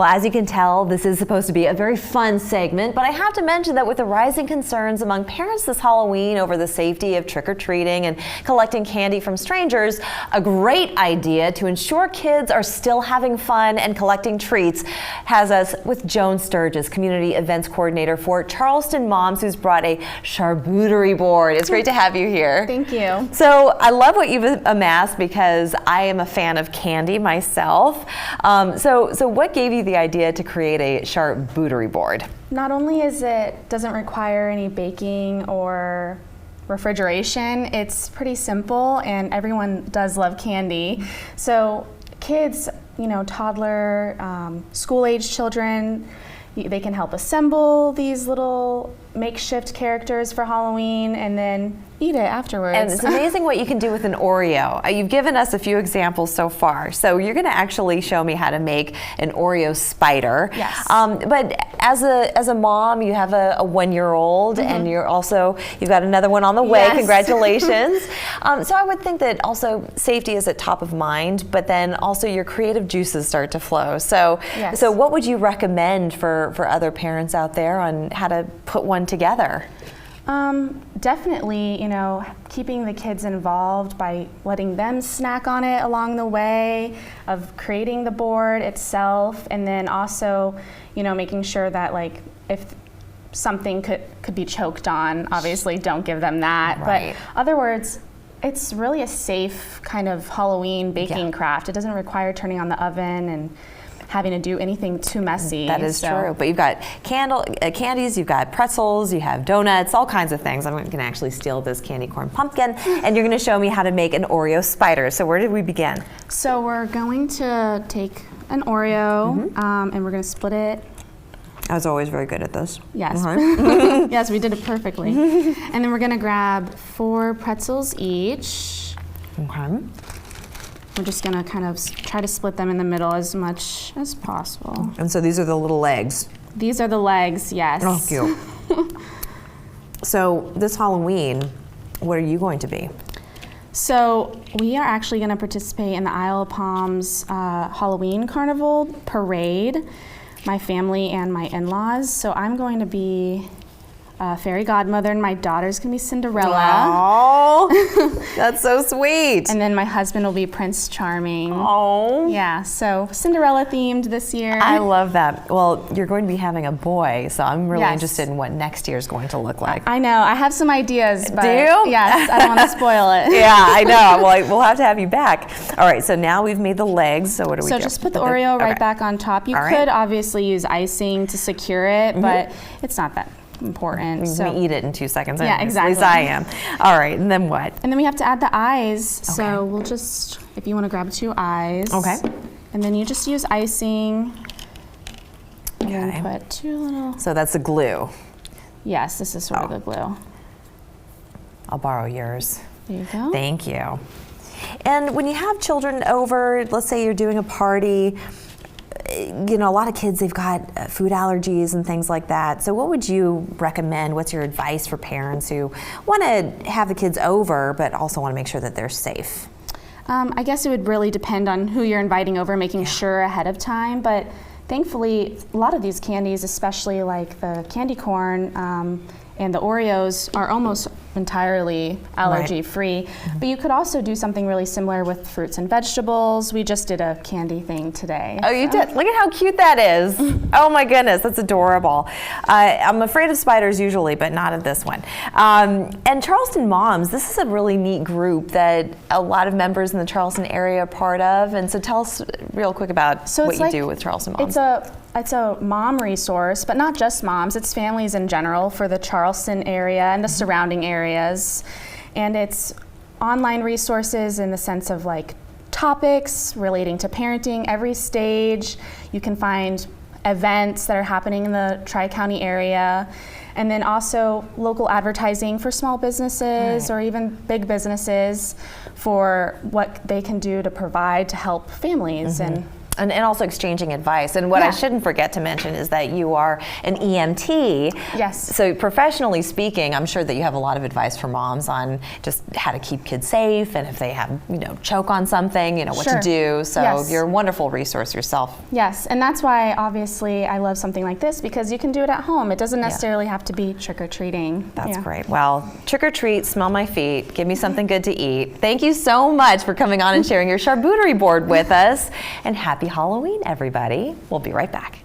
Well, as you can tell, this is supposed to be a very fun segment, but I have to mention that with the rising concerns among parents this Halloween over the safety of trick-or-treating and collecting candy from strangers, a great idea to ensure kids are still having fun and collecting treats has us with Joan Sturgis, Community Events Coordinator for Charleston Moms, who's brought a Char-BOO-terie board. It's great to have you here. Thank you. So I love what you've amassed because I am a fan of candy myself. So what gave you the idea to create a Char-BOO-terie board? Not only doesn't require any baking or refrigeration, it's pretty simple, and everyone does love candy. So kids, toddler, school-age children, they can help assemble these little makeshift characters for Halloween and then eat it afterwards. And it's amazing what you can do with an Oreo. You've given us a few examples so far. So you're going to actually show me how to make an Oreo spider. Yes. But as a mom, you have a 1-year-old, and you've got another one on the way. Yes. Congratulations. So I would think that also safety is at top of mind, but then also your creative juices start to flow. So Yes. So what would you recommend for other parents out there on how to put one together? Definitely, keeping the kids involved by letting them snack on it along the way of creating the board itself, and then also, making sure that if something could be choked on, obviously don't give them that. Right. But other words, it's really a safe kind of Halloween baking craft. It doesn't require turning on the oven and having to do anything too messy. That is true. But you've got candies, you've got pretzels, you have donuts, all kinds of things. I'm going to actually steal this candy corn pumpkin, and you're going to show me how to make an Oreo spider. So where did we begin? So we're going to take an Oreo, and we're going to split it. I was always very good at this. Yes. Yes, we did it perfectly. And then we're going to grab 4 pretzels each. Okay. We're just going to kind of try to split them in the middle as much as possible. And so these are the little legs. These are the legs, yes. Oh, cute. So this Halloween, what are you going to be? So we are actually going to participate in the Isle of Palms Halloween Carnival Parade, my family and my in-laws. So I'm going to be fairy godmother, and my daughter's going to be Cinderella. Oh, that's so sweet. And then my husband will be Prince Charming. Oh. Yeah, so Cinderella themed this year. I love that. Well, you're going to be having a boy, so I'm really Yes. interested in what next year's going to look like. I know, I have some ideas, but Do you? yes, I don't want to spoil it. Yeah, I know. Well, we'll have to have you back. All right, so now we've made the legs, so what do we do? So just put the Oreo right back on top. You could obviously use icing to secure it, but it's not that important. You're going to eat it in 2 seconds. Yeah, exactly. At least I am. All right, and then what? And then we have to add the eyes. So we'll just, if you want to grab 2 eyes. Okay. And then you just use icing. Okay. And put 2 little. So that's the glue. Yes, this is sort of the glue. I'll borrow yours. There you go. Thank you. And when you have children over, let's say you're doing a party, a lot of kids, they've got food allergies and things like that. So what would you recommend? What's your advice for parents who want to have the kids over but also want to make sure that they're safe? I guess it would really depend on who you're inviting over, making sure ahead of time. But thankfully, a lot of these candies, especially like the candy corn and the Oreos, are almost entirely allergy-free. But you could also do something really similar with fruits and vegetables. We just did a candy thing today. Oh, you did? Look at how cute that is. Oh my goodness, that's adorable. I'm afraid of spiders usually, but not of this one. And Charleston Moms, this is a really neat group that a lot of members in the Charleston area are part of. And so tell us real quick about what you do with Charleston Moms. It's a mom resource, but not just moms. It's families in general for the Charleston area and the surrounding areas. And it's online resources in the sense of topics relating to parenting, every stage. You can find events that are happening in the Tri-County area. And then also local advertising for small businesses or even big businesses for what they can do to provide to help families and And also exchanging advice. And what I Yeah. shouldn't forget to mention is that you are an EMT. Yes. So professionally speaking, I'm sure that you have a lot of advice for moms on just how to keep kids safe, and if they have, choke on something, what to Sure. do. So Yes. you're a wonderful resource yourself. Yes, and that's why obviously I love something like this, because you can do it at home. It doesn't necessarily have to be trick-or-treating. That's great. Well, trick or treat, smell my feet, give me something good to eat. Thank you so much for coming on and sharing your Char-BOO-terie board with us. And happy Halloween, everybody. We'll be right back.